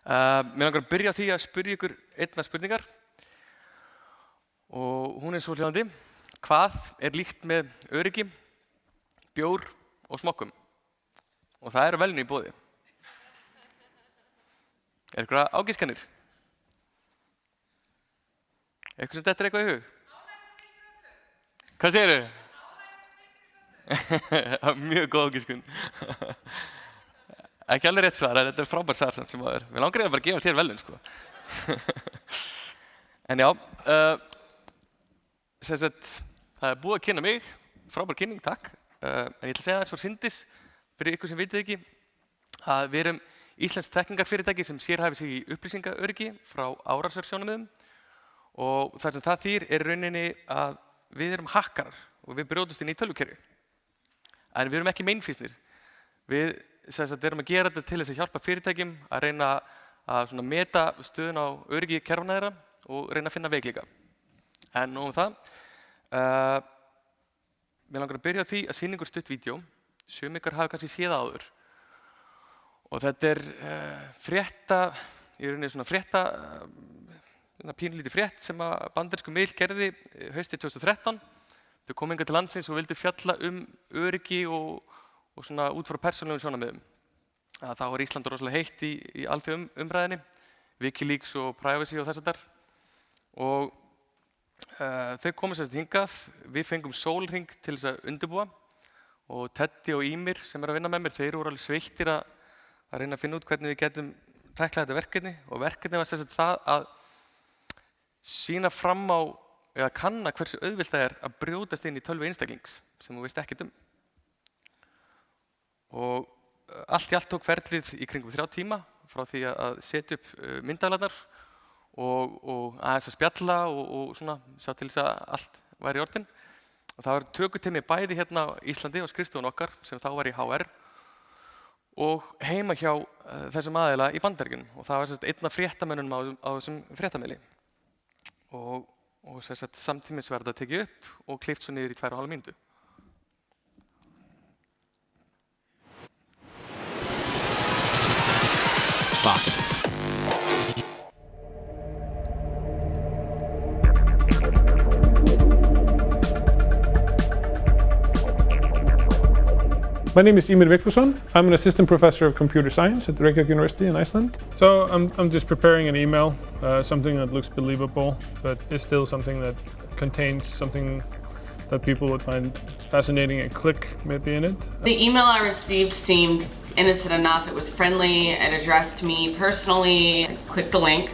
Mér langar að byrja á því að spyrja ykkur einnar spurningar og hún svohljóðandi. Hvað líkt með öryggi, bjór og smokkum? Og það eru velun í boði. Ykkur ágiskennir? Eitthvað sem dettur eitthvað í hug? Hvað segirðu? Mjög góð ágiskun. Ekki alveg rétt svar, þetta frábær svar samt sem áður. Mér langar bara að gefa þér velun, sko. En já, það búið að kynna mig, frábær kynning, takk. En ég ætla að segja aðeins frá Syndis, fyrir ykkur sem vitið ekki, að við erum íslenskt þekkingarfyrirtæki sem sérhæfir sig í upplýsingaöryggi frá árásarssjónarmiðum og það sem það þýðir rauninni að við erum hakkarar og við brjótumst inn í tölvukerfi. En við erum ekki meinfýsnir. Við erum að gera þetta til þess að hjálpa fyrirtækjum að reyna að meta stöðun á öryggi kerfanna þeirra og reyna að finna veikleika. En nóg það. Mér langar að byrja á því að sýna ykkur stutt vídeó sem ykkar hafa kannski séð áður. Og þetta í rauninni pínulítið frétt sem að bandarískur miðill gerði haustið 2013. Þau komu hingað til landsins og vildu fjalla öryggi og út frá persónulegum sjónarmiðum. Þá Ísland rosalega heitt í alþjóðaumræðunni, Wikileaks og Privacy og þess háttar. Og þau komu hingað, við fengum sólarhring til þess að undirbúa og Teddy og Ýmir sem að vinna með mér, þeir voru alveg sveittir að reyna að finna út hvernig við getum tæklað þetta verkefni og verkefni var það að sýna fram á eða kanna hversu auðvelt það að brjótast inn í tölvu einstaklings sem þú veist ekkert um. Og allt í allt tók ferlið í kringum 3 tíma frá því að setja upp myndavélarnar og aðeins að spjalla og sjá til þess að allt væri í orðin. Og það var tökutími bæði hérna á Íslandi á skrifstofun okkar sem þá var í HR og heima hjá þessum aðila í Bandaríkjunum og það var einn af fréttamönnunum á þessum fréttamiðli. Og samtímis var þetta tekið upp og klippt svo niður í 2,5 mínútur. My name is Ymir Vigfússon. I'm an assistant professor of computer science at Reykjavík University in Iceland. So I'm just preparing an email, something that looks believable, but is still something that contains something that people would find fascinating and click maybe in it. The email I received seemed innocent enough. It was friendly, it addressed me personally. I clicked the link,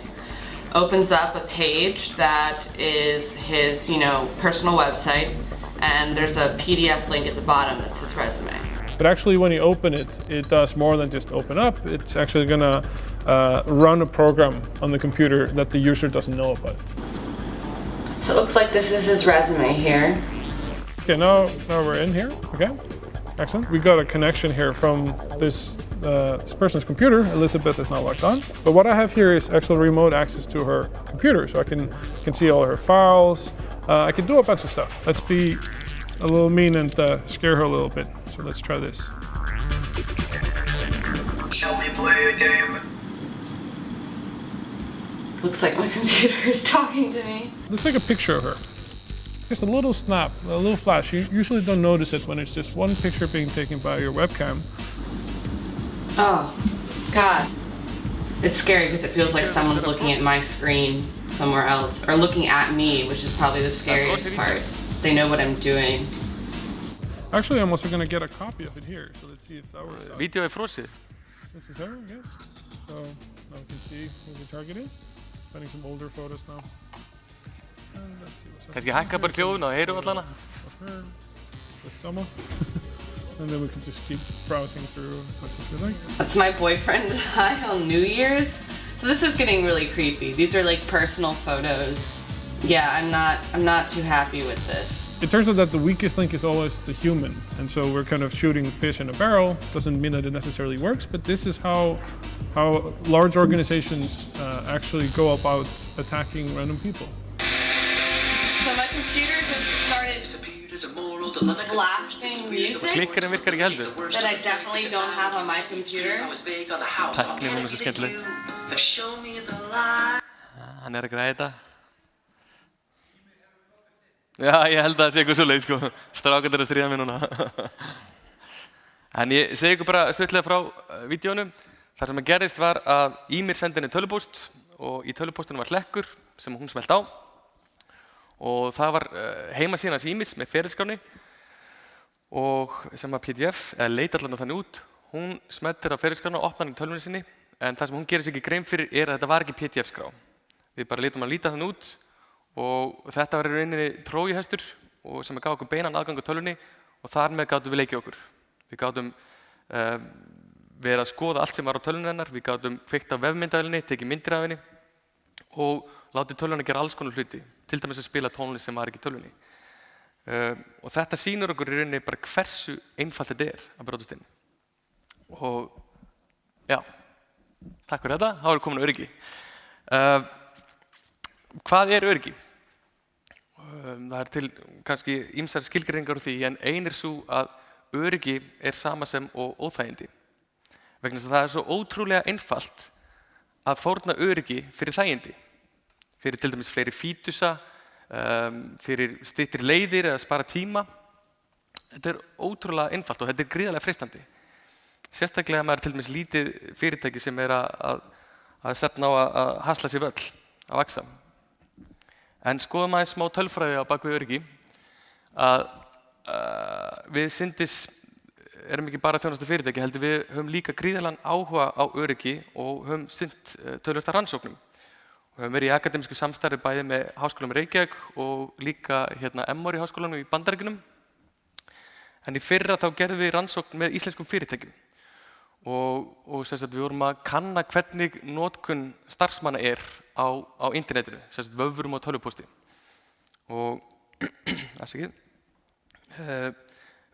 opens up a page that is his, personal website, and there's a PDF link at the bottom that's his resume. But actually when you open it, it does more than just open up. It's actually gonna run a program on the computer that the user doesn't know about. So it looks like this is his resume here. Okay, now we're in here, okay. Excellent. We got a connection here from this person's computer. Elizabeth is not logged on. But what I have here is actual remote access to her computer. So I can see all her files. I can do a bunch of stuff. Let's be a little mean and scare her a little bit. So let's try this. Shall we play a game? Looks like my computer is talking to me. Let's take a picture of her. Just a little snap, a little flash. You usually don't notice it when it's just one picture being taken by your webcam. Oh, God. It's scary because it feels like someone's looking at my screen somewhere else, or looking at me, which is probably the scariest part. They know what I'm doing. Actually, I'm also gonna get a copy of it here, so let's see if that works out. Vídeó frosið. This is her, yes. So now we can see who the target is. Finding some older photos now. And let's see what's Kannski hækka bara hljóðun og heyrum allana. Of her, with someone. And then we can just keep browsing through as much as we like. That's my boyfriend and I on New Year's. So this is getting really creepy. These are like personal photos. Yeah, I'm not too happy with this. It turns out that the weakest link is always the human, and so we're kind of shooting fish in a barrel. Doesn't mean that it necessarily works, but this is how large organizations actually go about attacking random people. So my computer just started blasting music Klikkarinn virkar ekki heldur. that I definitely don't have on my computer. Tæknin er svo skemmtileg. Show me the light. Hann að græða þetta. Já, ég held að það sé eitthvað svoleið, sko. Strákarnir að stríða mér núna. En ég segi ykkur bara stuttlega frá vídeónu. Það sem gerðist var að Ýmir sendi henni tölvupóst og í tölvupóstunum var hlekkur sem hún smelt á. Og það var heimasíðan hans Ýmis með ferilskránni og sem var PDF, eða leit allan þannig út. Hún smeltir á ferilskrána og opnar hann í tölvunni sinni, en það sem hún gerir sig ekki grein fyrir er að þetta var ekki PDF-skrá. Við bara lítum að líta þannig út og þetta var í rauninni trójuhestur og sem gaf okkur beinan aðgang á tölvunni og þar með gátum við leikið okkur. Við gátum verið að skoða allt sem var á tölvunni hennar, við gátum kveikt á vefmyndavélinni, tekið myndir af henni og látið tölvunni gera alls konar hluti, til dæmis að spila tónlist sem var ekki í tölvunni. Og þetta sýnir okkur í rauninni bara hversu einfalt þetta er að brjótast inn. Og já, takk fyrir þetta, þá erum við komin á öryggi. Hvað er öryggi? Það er til kannski ýmsar skilgreiningar á því, en ein er sú að öryggi er sama sem og óþægindi. Vegna þess að það er svo ótrúlega einfalt að fórna öryggi fyrir þægindi. Fyrir til dæmis fleiri fítusa, fyrir styttri leiðir eða spara tíma. Þetta er ótrúlega einfalt og þetta er gríðarlega freistandi. Sérstaklega að maður er til dæmis lítið fyrirtæki sem er að stefna á að hasla sér völl, að vaxa. En skoðum aðeins smá tölfræði á bakvið öryggi að við Syndis erum ekki bara þjónustu fyrirtæki, heldur við höfum líka gríðarlegan áhuga á öryggi og höfum sinnt töluvert af rannsóknum. Og höfum verið í akademísku samstarfi bæði með Háskólanum í Reykjavík og líka Emory háskólanum í Bandaríkjunum. En í fyrra þá gerðum við rannsókn með íslenskum fyrirtækjum. Og sem sagt, við vorum að kanna hvernig notkun starfsmanna er á internetinu, sem sagt, vöfrum og tölvupósti. Og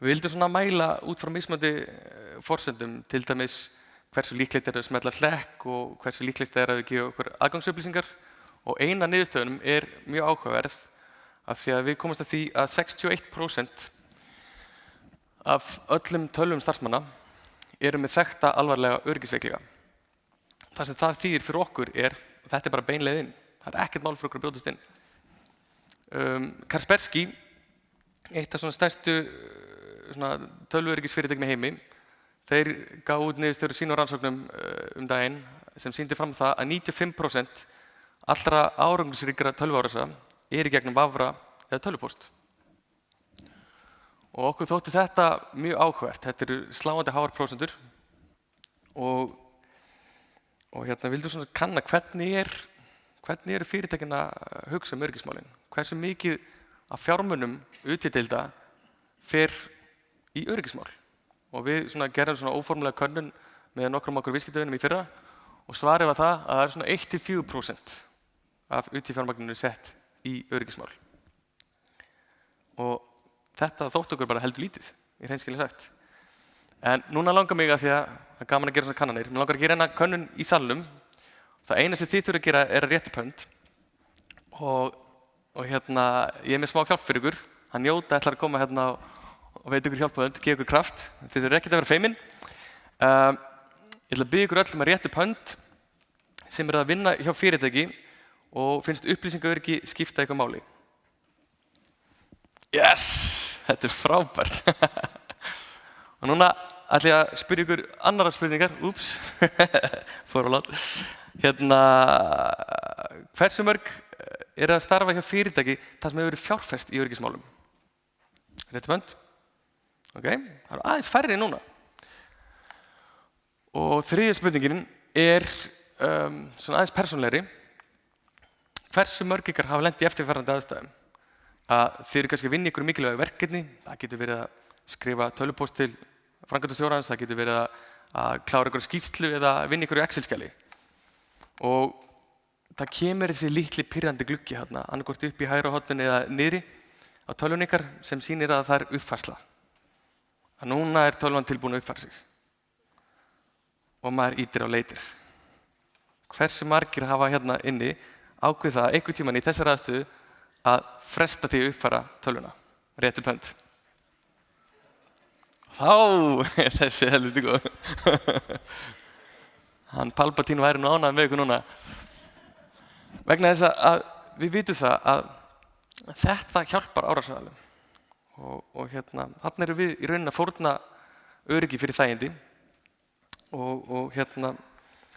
við vildum svona mæla út frá mismunandi forsendum, til dæmis hversu líklegt er að smella hlekk og hversu líklegt er að við gefa okkur aðgangsupplýsingar. Og eina niðurstöðunum er mjög áhugaverð af því að við komumst að því að 61% af öllum tölvum starfsmanna eru með þekkta alvarlega öryggisveikleika. Það sem það þýðir fyrir okkur er, þetta er bara bein leið inn. Það er ekkert mál fyrir okkur að brjótast inn. Kaspersky, eitt af svona stærstu tölvuöryggisfyrirtækjum í heimi, þeir gáfu út niðurstöður sín á rannsóknum daginn sem sýndi fram það að 95% allra árangursríkra tölvuárasa er í gegnum vafra eða tölvupóst. Og okkur þótti þetta mjög áhugavert. Þetta eru sláandi háar prósentur og vildum svona kanna hvernig eru fyrirtækin að hugsa um öryggismálin. Hversu mikið af fjármunum útdeilda fer í öryggismál. Og við gerðum svona óformlega könnun með nokkrum okkur viðskiptavinum í fyrra og svarið var það að það er svona 1–4% af útfjármagninu sett í öryggismál. Og þetta þótti okkur bara heldur lítið, í hreinskilni sagt. En núna langar mig að því að það er gaman að gera svona kannanir. Mér langar að gera eina könnun í salnum. Það eina sem þið þurfið að gera er að rétta upp hönd. Og ég er með smá hjálp fyrir ykkur. Hann Jóta ætlar að koma hérna og veit ykkur hjálp á hönd, gefa ykkur kraft. Þið þurfið ekkert að vera feimin. Ég ætla að biðja ykkur öll að rétta upp hönd sem að vinna hjá fyrirtæki og finnst upplýsingaöryggi skipta eitthvað máli. Yes! Þetta er frábært. Og núna ætla ég að spyrja ykkur annarra spurningar. Úps, fór á lát. Hversu mörg er að starfa hjá fyrirtæki þar sem hefur verið fjárfest í öryggismálum? Rétt hönd. Ok, það eru aðeins færri núna. Og þriðja spurningin er svona aðeins persónulegri. Hversu mörg ykkar hafa lent í eftirfarandi aðstæðum? Að þið eru kannski að vinna ykkur mikilvæg verkefni. Það getur verið að skrifa tölvupóst til framkvæmdastjórans, það getur verið að klára ykkur skýrslu eða vinna ykkur í Excel-skjali. Og það kemur þessi litli pirrandi gluggi hérna, annaðhvort upp í hægra horninu eða niðri á tölvunni ykkar sem sýnir að það er uppfærsla. Að núna er tölvan tilbúin að uppfæra sig. Og maður ýtir á leitir. Hversu margir hafa hérna inni ákveð það einhvern tímann í þessari aðstöðu að fresta því að uppfæra tölvuna, rétt upp hönd. Þá er þessi helviti góð. hann Palpatine væri nú ánægður með ykkur núna. Vegna þess að við vitum það að þetta hjálpar árásaraðilum. Og þarna erum við í rauninni að fórna öryggi fyrir þægindi og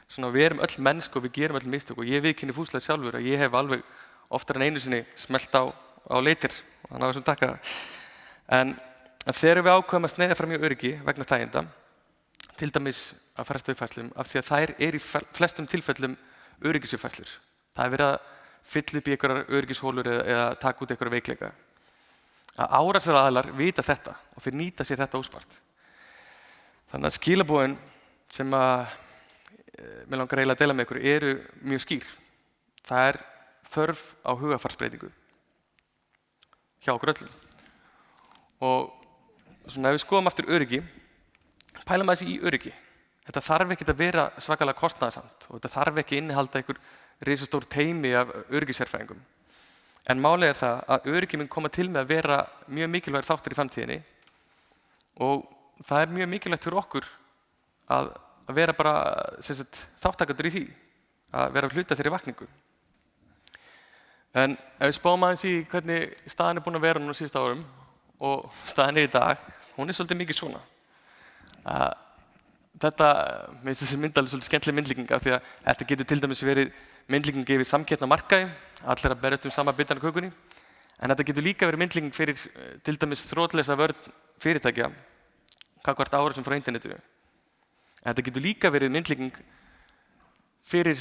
svona við erum öll mennsk og við gerum öll mistök og ég viðurkenni fúslega sjálfur að ég hef alveg oftar en einu sinni smellt á leitir og þannig að þessum takka það. En þegar við ákveðum að sneiða fram í öryggi vegna þæginda, til dæmis að fresta uppfærslum, af því að þær í flestum tilfellum öryggisuppfærslur. Það verið að fylla upp í einhverjar öryggishólur eða taka út einhverja veikleika. Að árásaraðilar vita þetta og þeir nýta sér þetta óspart. Þannig að skilaboðin sem mig langar eiginlega að deila með ykkur eru mjög skýr. Það er þörf á hugarfarsbreytingu hjá okkur öllum. Og svona ef við skoðum aftur öryggi, pælum að þessi í öryggi. Þetta þarf ekki að vera svakalega kostnaðarsamt og þetta þarf ekki innihalda einhver risastór teymi af öryggissérfræðingum. En málið er það að öryggi mun koma til með að vera mjög mikilvægur þáttur í framtíðinni og það er mjög mikilvægt fyrir okkur að vera bara þáttakendur í því, að vera hluta þeirri vakningu. En ef við spáum aðeins í hvernig staðan er búin að vera núna síðustu árum og staðan er í dag, hún er svolítið mikið svona. Þetta, mér finnst þessi mynd alveg svolítið skemmtileg myndlíking af því að þetta getur til dæmis verið myndlíking yfir samkeppni á markaði, allir að berjast sama bitann á kökunni, en þetta getur líka verið myndlíking fyrir til dæmis þrotlausa vörn fyrirtækja gagnvart árásum frá internetinu. En þetta getur líka verið myndlíking fyrir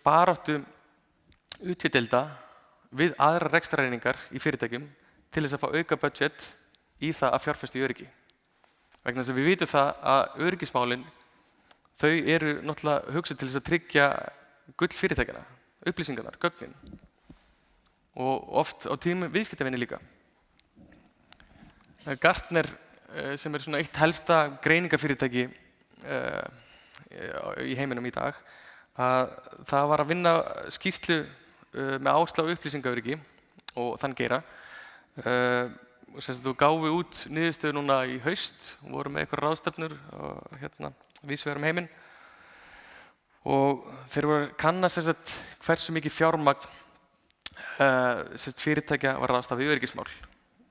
baráttu útvidelda við aðrar rekstrareiningar í fyrirtækjum til þess að fá auka budget í það að fjárfesta í öryggi. Vegna þess að við vitum það að öryggismálin, þau eru náttúrulega hugsað til þess að tryggja gull fyrirtækjana, upplýsingarnar, gögnin og oft á tímum viðskiptavinni líka. Gartner, sem er svona eitt helsta greiningafyrirtæki í heiminum í dag, að það var að vinna skýrslu með áherslu á upplýsingaöryggi og þann geira. Þú gáfu út niðurstöðu núna í haust og voru með einhverjar ráðstefnur víðs vegar heiminn og þeir voru að kanna hversu mikið fjármagn fyrirtækja var ráðstafað í öryggismál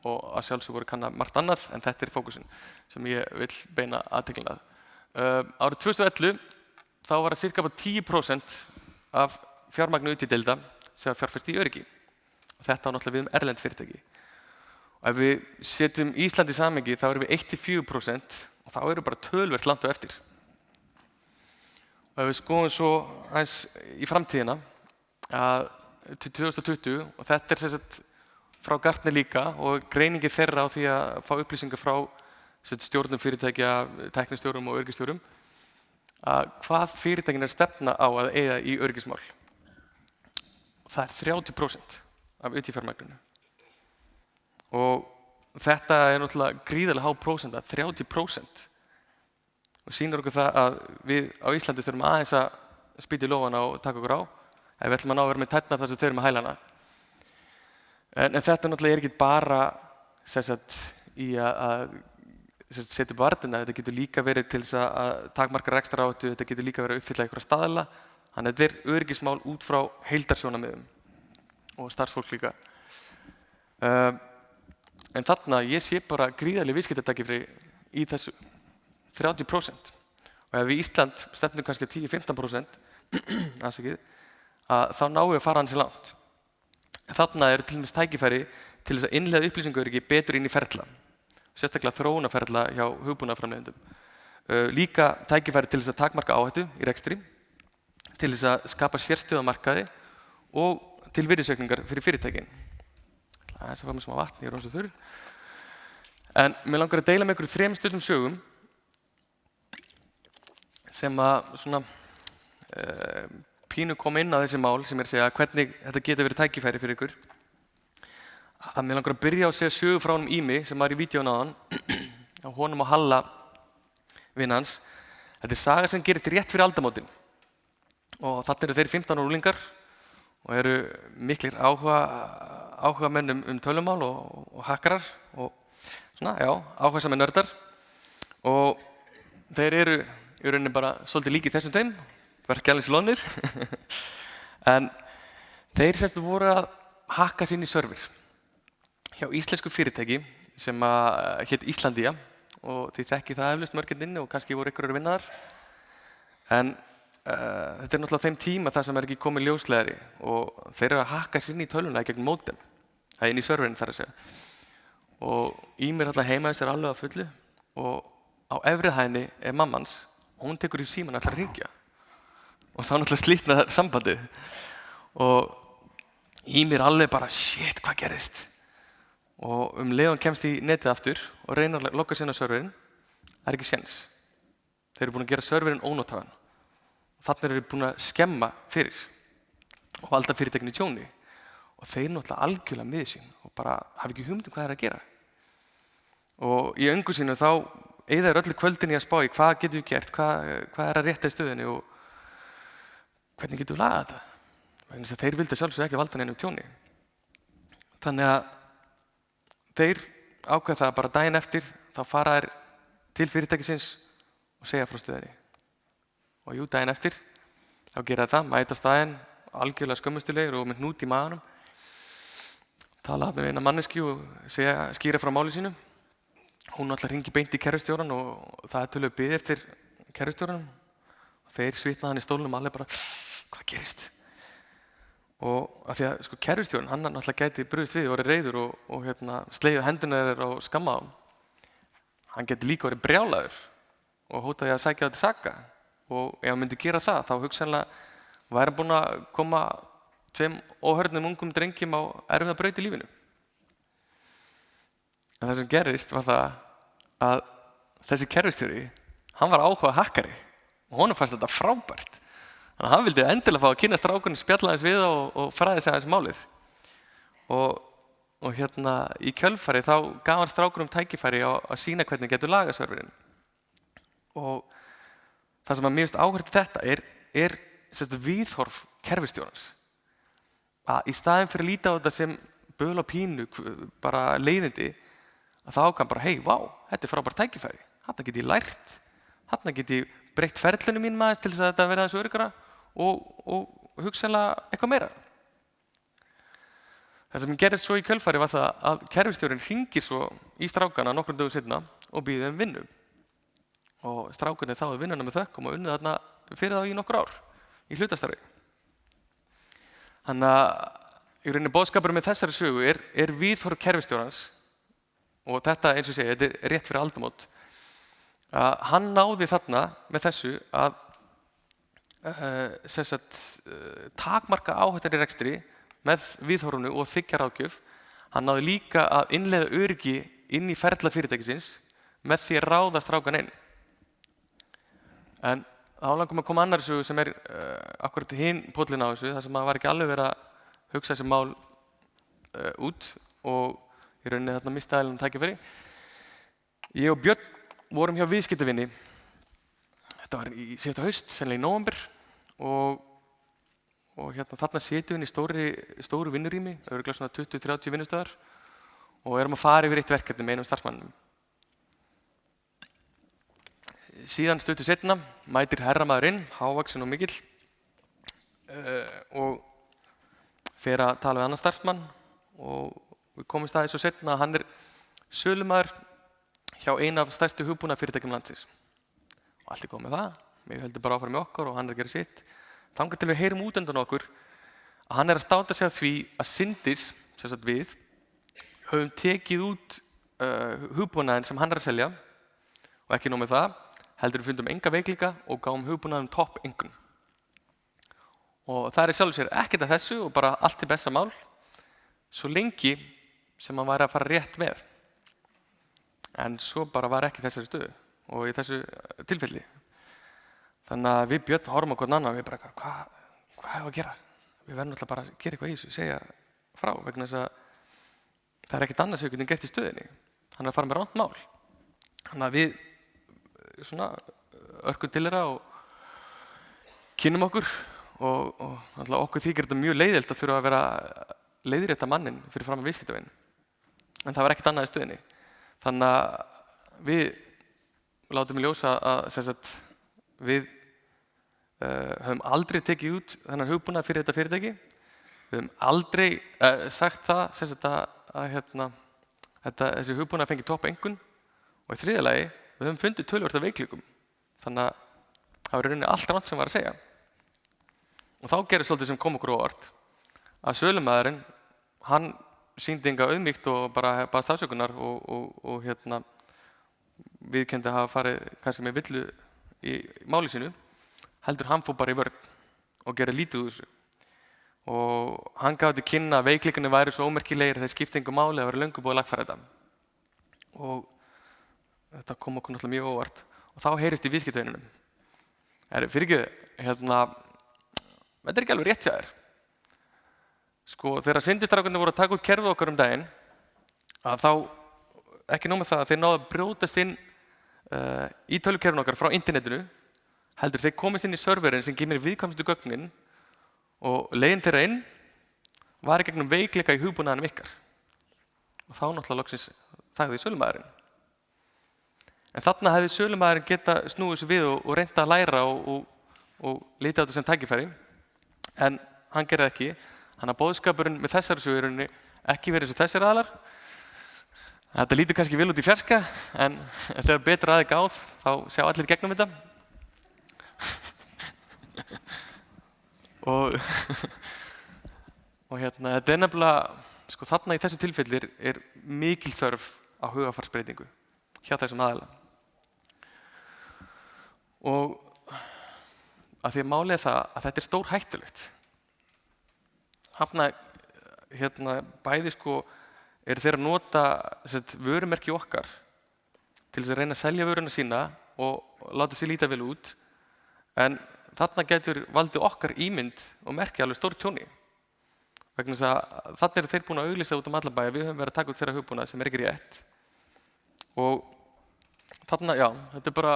og að sjálfsög voru að kanna margt annað en þetta er fókusinn sem ég vil beina athyglinni að. Árið 2011 þá var það sirka 10% af fjármagni útvidelda sem var fjárfest í öryggi. Þetta á náttúrulega við erlend fyrirtæki. Og ef við setjum Ísland í samhengi þá erum við 1–4% og þá eru bara töluvert langt á eftir. Og ef við skoðum svo aðeins í framtíðina til 2020 og þetta er frá Gartner líka og greiningi þeirra á því að fá upplýsingar frá stjórnum fyrirtækja, tæknistjórum og öryggisstjórum að hvað fyrirtækin er stefna á að eyða í öryggismál. Það er 30% af UT-fjármagninu. Og þetta er náttúrulega gríðarlega há prósenta, 30%. Og sýnir okkur það að við á Íslandi þurfum aðeins að spýta í lófana og taka okkur á ef við ætlum að ná að vera með tærnar þar sem þau eru með hælana. En þetta náttúrulega er ekki bara í að setja upp varnirna, þetta getur líka verið til þess að takmarka rekstraráhættu, þetta getur líka verið að uppfylla einhverja staðla. Þannig að þetta er öryggismál út frá heildarsjónarmiðum og starfsfólk líka. En þarna ég sé bara gríðarleg viðskiptatækifæri í þessu, 30%. Og ef við í Ísland stefnum kannski 10–15%, þá náum við að fara ansi langt. Þarna eru til dæmis tækifæri til þess að innleiða upplýsingaöryggi betur inn í ferla, sérstaklega þróunarferla hjá hugbúnaðarframleiðendum. Líka tækifæri til þess að takmarka áhættu í rekstri, til þess að skapa sérstöðu á markaði og til virðisaukningar fyrir fyrirtækin. Það er að fá mér smá vatn, ég er orðinn svo þurr. En mér langar að deila með ykkur 3 stuttum sögum sem að svona pínu kom inn á þessi mál sem er að segja hvernig þetta geta verið tækifæri fyrir ykkur. Að mér langar að byrja á að segja sögu frá honum Ími sem var í vídeónu áðan, á honum og Halla vin hans. Þetta er saga sem gerist rétt fyrir aldamótin. Og þarna eru þeir 15 ára unglingar og eru miklir áhugamenn tölvumál og hakkarar og svona, já, áhugasamir nördar. Og þeir eru í rauninni bara svolítið líkir þessum tveim, ekki alveg slónir. En þeir semst voru að hakka sig inn í server hjá íslensku fyrirtæki sem hét Íslandía og þið þekki það eflaust mörginn inni og kannski voru ykkur að vinna þar. En þetta náttúrulega þeim tíma þar sem ekki komið ljósleiðari og þeir eru að hakka sig inn í tölvuna gegn módem. Það inn í serverinn þar að segja. Og í mér alltaf heima þess alveg að fullu og á efri hæðinni er mammans og hún tekur í símann alltaf að hringja. Og þá náttúrulega slítna sambandið. Og í mér alveg bara, shit, hvað gerðist? Og leið hann kemst í netið aftur og reynir að lokka sinna serverinn, það ekki séns. Þeir eru búin að gera serverinn ónotaðan. Þannig eru búin að skemma fyrir og valda fyrirtækinu tjóni. Og þeir náttúrulega algjörlega miður sín og bara hafa ekki hugmynd hvað þeir að gera. Og í öngu sínu þá eyða þeir öllu kvöldin í að spá í hvað getum við gert, hvað að rétta í stöðunni og hvernig getum við lagað þetta. Vegna þess að þeir vildu sjálfsög ekki valda neinum tjóni. Þannig að þeir ákveða það bara daginn eftir, þá fara þeir til fyrirtækisins og segja frá stöðunni. Og jú, daginn eftir, þá gera það, mæta á staðinn, algjörlega skömmustulegir og með hnút í maganum. Tala við eina manneskju og skýra frá máli sínu. Hún alltaf hringi beint í kerfistjórann og það er tölulega bið eftir kerfistjóranum. Þeir svitna hann í stólnum alveg bara, hvað gerist? Og af því að sko, kerfistjórinn, hann alltaf gæti brugðist við og verið reiður og slegið hendurnar þeirra og skamma á. Hann gæti líka verið brjálaður og hótaði að sækja það til saka. Og ef hann myndi gera það, þá hugsanlega væri hann búinn að koma 2 óhörðnum ungum drengjum á erfiða braut í lífinu. En það sem gerðist var það að þessi kerfistjóri, hann var áhuga hakkari og honum fannst þetta frábært. Þannig að hann vildi endilega fá að kynna strákunum, spjalla aðeins við og fræði sig aðeins málið. Og í kjölfari þá gaf hann strákunum tækifæri að sýna hvernig getur lagað serverinn. Og það sem mér finnst áhugavert þetta er viðhorf kerfistjórans. Að í staðinn fyrir að líta á þetta sem böl og pínu, bara leiðindi, að þá ákvað hann bara, hey, vá, þetta er frábært tækifæri. Þarna get ég lært, þarna get ég breytt ferlunum mín maður til þess að þetta verða þessu öruggara og hugsanlega eitthvað meira. Það sem gerðist svo í kjölfari var það að kerfistjórinn hringir svo í strákana nokkrum dögum seinna og býður þeim vinnu. Og strákarnir þáðu vinnuna með þökkum og unnið þarna fyrir þá í nokkur ár í hlutastarfi. Þannig að í rauninni boðskapurinn með þessari sögu er viðhorf kerfistjórans og þetta eins og segja, þetta er rétt fyrir aldamót. Hann náði þarna með þessu að takmarka áhættan í rekstri með viðhorfinu og þiggjaráðgjöf. Hann náði líka að innleiða öryggi inn í ferla fyrirtækisins með því að ráða strákan inn. En þá langum að koma annar sögu sem er akkurat hinn póllinn á þessu, þar sem maður var ekki alveg verið að hugsa þessi mál út og í rauninni þarna mistaði tækifæri. Ég og Björn vorum hjá viðskiptavinni. Þetta var í síðasta haust, sennilega í nóvember og þarna setjum við í stóru vinnurými, örugglega svona 20-30 vinnustöðar og erum að fara yfir eitt verkefni með einum starfsmanninum. Síðan stuttu seinna mætir herramaður inn, hávaxinn og mikill og fer að tala við annan starfsmann og við komumst að því svo seinna að hann er sölumaður hjá einu af stærstu hugbúnaðarfyrirtækjum landsins. Og allt er góð með það, við höldum bara áfram með okkar og hann er að gera sitt. Þangað til við heyrum út undan okkur að hann er að státa sig af því að Syndis, sem sagt við, höfum tekið út hugbúnaðinn sem hann er að selja og ekki nóg með það, heldur við fundum enga veikleika og gáum hugbúnaðum topp einkunn. Og það er sjálfur sér ekkert af þessu og bara allt til besta mál, svo lengi sem hann væri að fara rétt með. En svo bara var ekki þessari stöðu og í þessu tilfelli. Þannig að við Björn horfum á hvern annan og við bara, hvað hefur að gera? Við verðum alltaf bara að gera eitthvað í þessu, segja frá, vegna þess að það er ekkert annað sem við getum gert í stöðinni. Hann er að fara með rangt mál. Þannig að við örkum til þeirra og kynnum okkur og okkur þykir þetta mjög leiðilt að þurfa að vera leiðrétta mannin fyrir fram að viðskiptavin. En það var ekkert annað í stöðinni. Þannig að við látum í ljósa að við höfum aldrei tekið út þennan hugbúnað fyrir þetta fyrirtæki. Við höfum aldrei sagt það sem sagt að þessi hugbúnað fengi topp einkunn. Og í þriðja lagi, við höfum fundið töluvert af veikleikum. Þannig að það var í rauninni allt rangt sem var að segja. Og þá gerist svolítið sem kom okkur á óvart að sölumaðurinn, hann sýndi enga auðmýkt og bara baðst afsökunar og viðurkenndi að hafa farið kannski með villu í máli sínu, heldur hann fór bara í vörn og gerði lítið úr þessu. Og hann gaf til kynna að veikleikarnir væru svo ómerkilegir að þeir skipti engu máli að vera löngu búið að lagfæra þetta. Og þetta kom okkur náttúrulega mjög óvart. Og þá heyrist í viðskiptavinunum. Fyrirgefðu, þetta er ekki alveg rétt hjá þér. Sko, þegar syndistrákarnir voru að taka út kerfið okkar daginn, að þá, ekki nóg með það að þeir náðu að brjótast inn í tölvukerfinu okkar frá internetinu, heldur þeir komist inn í serverinn sem geymir viðkvæmustu gögnin og leiðin þeirra inn var í gegnum veikleika í hugbúnaðinum ykkar. Og þá náttúrulega loksins þagði sölumaðurinn. En þarna hefði sölumaðurinn geta snúið sig við og reynda að læra og lítið á þetta sem tækifæri. En hann gerði ekki. Þannig að boðskapurinn með þessari sögu er í rauninni ekki verið eins og þessir aðilar. Þetta lítur kannski vel út í fjarska, en þegar betur aðeins gáð, þá sjá allir gegnum þetta. og þetta er nefnilega, sko þarna í þessu tilfelli er mikil þörf á hugarfarsbreytingu hjá þessum aðila. Og að því að málið er það að þetta er stór hættulegt. Bæði sko eru þeir að nota vörumerki okkar til þess að reyna að selja vöruna sína og láta sér líta vel út, en þarna getur valdið okkar ímynd og merki alveg stór tjóni. Vegna þess að þarna eru þeir búin að auglýsa út alla bæ að við höfum verið að taka út þeirra hugbúnað sem er ekki rétt. Og þarna, já, þetta er bara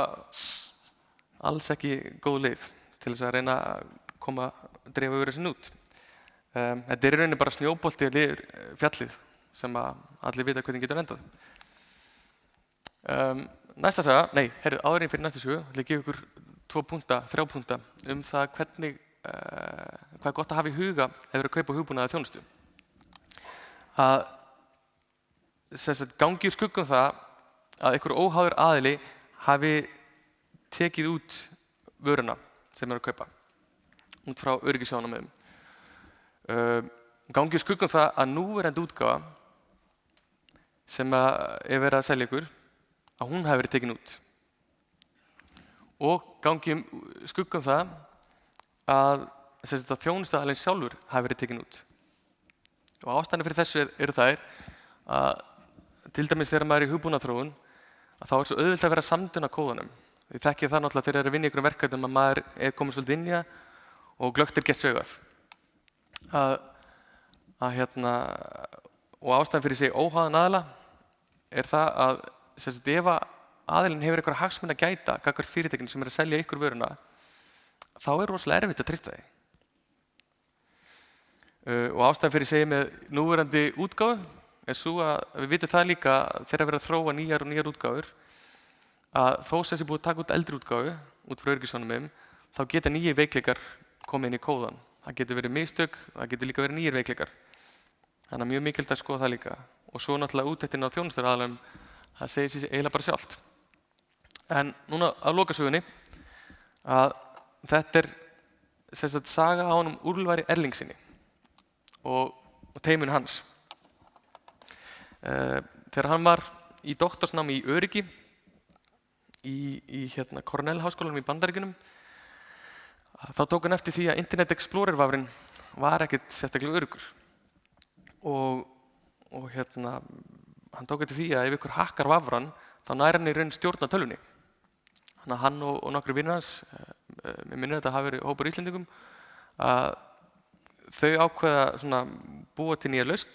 alls ekki góð leið til þess að reyna að drefa vöru sinni út. Þetta er í rauninni bara snjóbolti niður fjallið sem að allir vita hvernig getur endað. Næsta saga, áður en fyrir næstu sögu, ætla ég að gefa ykkur 3 punkta það hvernig, hvað er gott að hafa í huga ef við erum að kaupa hugbúnað eða þjónustu. Að gangi úr skuggum það að einhver óháður aðili hafi tekið út vöruna sem er að kaupa út frá öryggissjónarmiðum. Gangi úr skuggum það að núverandi útgáfa sem er verið að selja ykkur, að hún hafi verið tekin út. Og gangi skuggum það að þjónustuaðilinn sjálfur hafi verið tekin út. Og ástæðan fyrir þessu eru þær að til dæmis þegar maður er í hugbúnaðarþróun, að þá er svo auðvelt að vera samdun á kóðanum. Þið þekkið það náttúrulega þegar þið eru að vinna í einhverjum verkefnum að maður er komin svolítið inn í það og glöggt er gert saugað. Og ástæðan fyrir sig óháðan aðila er það að ef aðilinn hefur eitthvað hagsmuni að gæta gagnvart fyrirtækinu sem er að selja ykkur vöruna, þá er rosalega erfitt að treysta því. Og ástæðan fyrir sig með núverandi útgáfu er svo að við vitum það líka þegar við erum að þróa nýjar og nýjar útgáfur, að þó sem sé búið að taka út eldri útgáfu út frá öryggissjónarmiðum, þá geta nýjir veikleikar komið inn í kóðan. Það getur verið mistök, það getur líka verið nýjir veikleikar. Þannig að mjög mikilvægt að skoða það líka. Og svo náttúrulega úttektin á þjónusturaðilum, það segir sig eiginlega bara sjálft. En núna að lokasögunni, að þetta er saga á honum Úlfari Erlingssyni og teyminu hans. Þegar hann var í doktorsnámi í öryggi í Cornell háskólanum í Bandaríkjunum, þá tók hann eftir því að Internet Explorer vafrinn var ekkert sérstaklega öruggur. Og hann tók eftir því að ef ykkur hakkar vafrann, þá nær hann í raun stjórn á tölvunni. Þannig að hann og nokkru vinir hans, mér minnir þetta hafi verið hópur Íslendingum, að þau ákveða búa til nýja lausn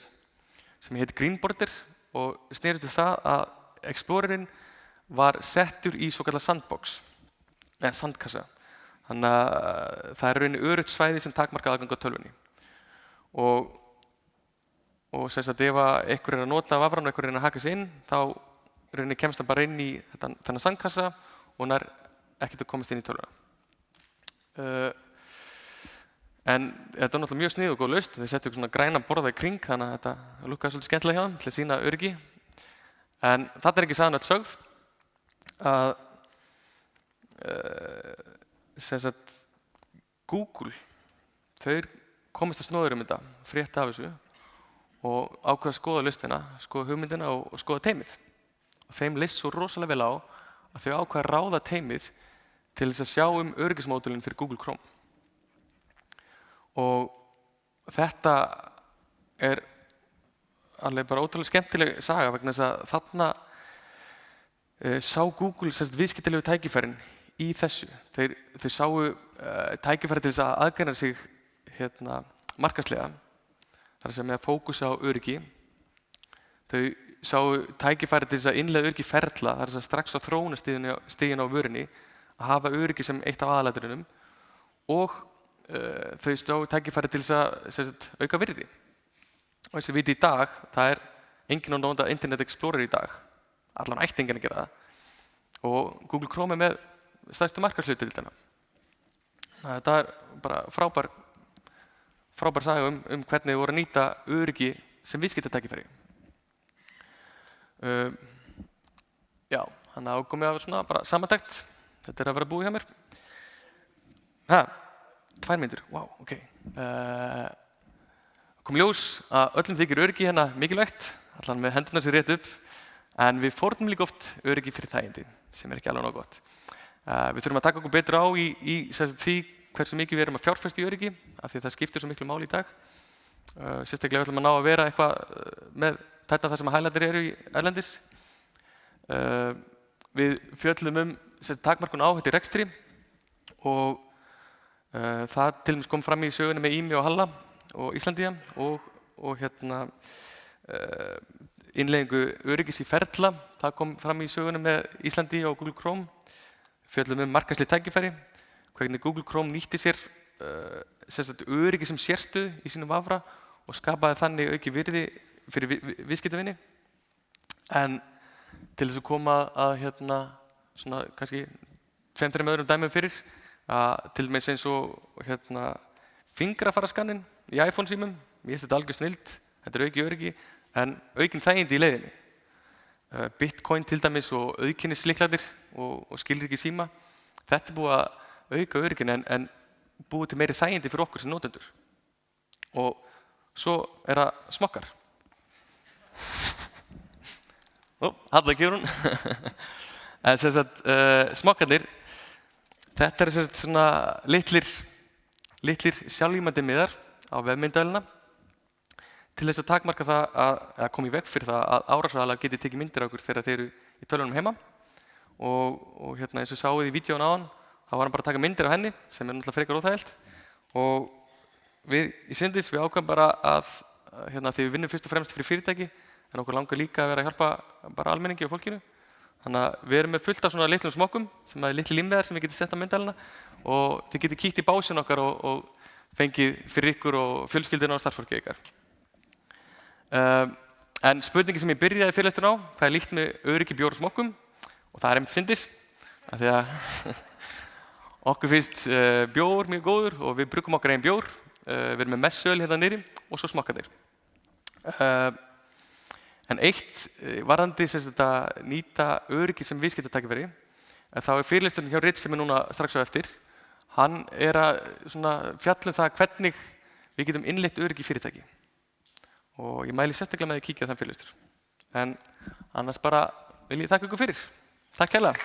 sem heitir Greenborder og snerist við það að Explorerinn var settur í svokallað sandbox, eða sandkassa. Þannig að það er rauninni öruggt svæði sem takmarkar aðgang á tölvunni. Og ef einhver er að nota vafrann og einhver er að haka sig inn, þá rauninni kemst hann bara inn í þennan sandkassa og nær ekkert að komast inn í tölvuna. En þetta var náttúrulega mjög sniðug og góð lausn. Þeir settu svona grænan borða í kring, þannig að þetta lukkaði svolítið skemmtilega hjá þeim til að sýna öryggi. En þetta ekki sagan öll sögð að sem sagt Google, þau komist að snóður þetta, frétta af þessu og ákveða að skoða lausnina, skoða hugmyndina og skoða teymið. Og þeim leist svo rosalega vel á að þau ákveða að ráða teymið til þess að sjá öryggismódulinn fyrir Google Chrome. Og þetta alveg bara ótrúlega skemmtileg saga vegna þess að þarna sá Google viðskiptalegu tækifærin í þessu. Þau sáu tækifæri til þess að aðgreina sig markaðslega, þar að segja með að fókusa á öryggi. Þau sáu tækifæri til þess að innleiða öryggi ferla, þar að segja strax á þróunarstiginu á vörunni, að hafa öryggi sem eitt af aðalatriðunum og þau sáu tækifæri til þess að auka virði. Og eins og við viti í dag, það enginn að nota Internet Explorer í dag, allan ætti enginn að gera það. Og Google Chrome með stærstu markaðshlutdeildina. Þetta bara frábær saga hvernig þau voru að nýta öryggi sem viðskiptatækifæri. Já, þannig að komið af svona bara samantekt. Þetta að vera búið hjá mér. 2 mínútur, wow, ok. Kom ljós að öllum þykir öryggi hérna mikilvægt, allan með hendurnar sér rétt upp, en við fórnum líka oft öryggi fyrir þægindi, sem ekki alveg nóg gott. Við þurfum að taka okkur betur á í því hversu mikið við erum að fjárfesta í öryggi, af því að það skiptir svo miklu máli í dag. Sérstaklega ætlum að ná að vera eitthvað með þetta þar sem highlighter eru í erlendis. Við fjöllum takmarkun áhættu í rekstri og það til dæmis kom fram í sögunni með Ími og Halla og Íslandía og innleiðingu öryggis í ferla. Það kom fram í sögunni með Íslandía og Google Chrome. Fjöllum markaðsleg tækifæri, hvernig Google Chrome nýtti sér öryggi sem sérstöðu í sínum vafra og skapaði þannig auki virði fyrir viðskiptavini. En til þess að koma að svona kannski 2-3 öðrum dæmum fyrir, til dæmis eins og fingrafaraskannin í iPhone símum. Mér finnst þetta algjör snilld, þetta auki öryggi, en aukin þægindi í leiðinni. Bitcoin til dæmis og auðkennislyklarnir og skilríki síma. Þetta búið að auka öryggin en búið til meiri þægindi fyrir okkur sem notendur. Og svo það smokkar. Halla gefur hún. En smokkarnir, þetta svona litlir sjálfýmandi miðar á vefmyndavélina til þess að takmarka það að koma í veg fyrir það að árásaraðilar geti tekið myndir af okkur þegar þeir eru í tölvunum heima. Og eins og sáuð í vídeóinu áðan, þá var hann bara að taka myndir af henni, sem náttúrulega frekar óþægilegt. Og við í Syndis, við ákveðum bara að því við vinnum fyrst og fremst fyrir fyrirtæki, en okkur langar líka að vera að hjálpa bara almenningi og fólkinu. Þannig að við erum með fullt af svona litlum smokkum, sem litli límmiðar sem við getum sett á myndavélina og þið getið kíkt í básinn okkar og fengið fyrir ykkur og fjölskylduna og starfsfólkið ykkar. En spurningi sem ég byrjaði fyrirlesturinn á, hvað líkt með öryggi bjór og smokkum, og það einmitt Syndis, af því að okkur finnst bjór mjög góður og við brukum okkar eigin bjór. Við erum með messöl hérna niðri og svo smokkarnir. En eitt varðandi þetta nýta öryggi sem viðskiptatækifæri, þá fyrirlesturinn hjá Rich sem núna strax á eftir, hann að fjalla það hvernig við getum innleitt öryggi í fyrirtæki. Og ég mæli sérstaklega með að kíkja á þann fyrirlestur. En annars bara vil ég þakka ykkur fyrir. Takk kærlega.